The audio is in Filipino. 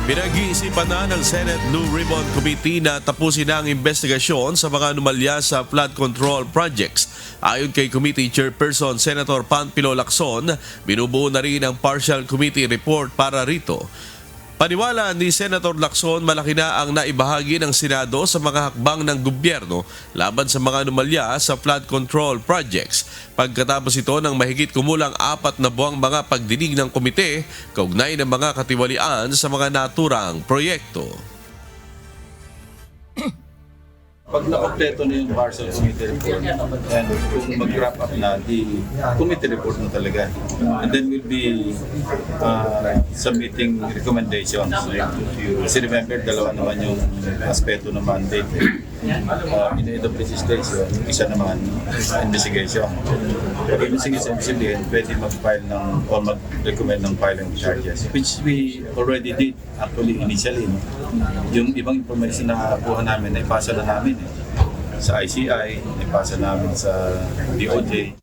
Pinag-iisipan na ng Senate Blue Ribbon Committee na tapusin na ang investigasyon sa mga anomalya sa flood control projects. Ayon kay Committee Chairperson Senator Panfilo Lacson, binubuo na rin ang partial committee report para rito. Paniwala ni Senator Lacson, malaki na ang naibahagi ng Senado sa mga hakbang ng gobyerno laban sa mga anomalya sa flood control projects. Pagkatapos ito ng mahigit kumulang 4 na buwang mga pagdinig ng komite, kaugnay ng mga katiwalian sa mga naturang proyekto. Pag nakompleto na yung partial committee report and kung mag-wrap up na the committee report na talaga, and then we'll be submitting recommendations. Kasi remember, dalawa naman yung aspeto ng mandate. In AWC stage, isa naman investigation. Pag investigation, sabihin, pwede mag-file ng o mag-recommend ng filing charges, which we already did actually initially. No? Yung ibang information na nakuha namin, naipasa na namin sa ICI, naipasa namin sa DOJ.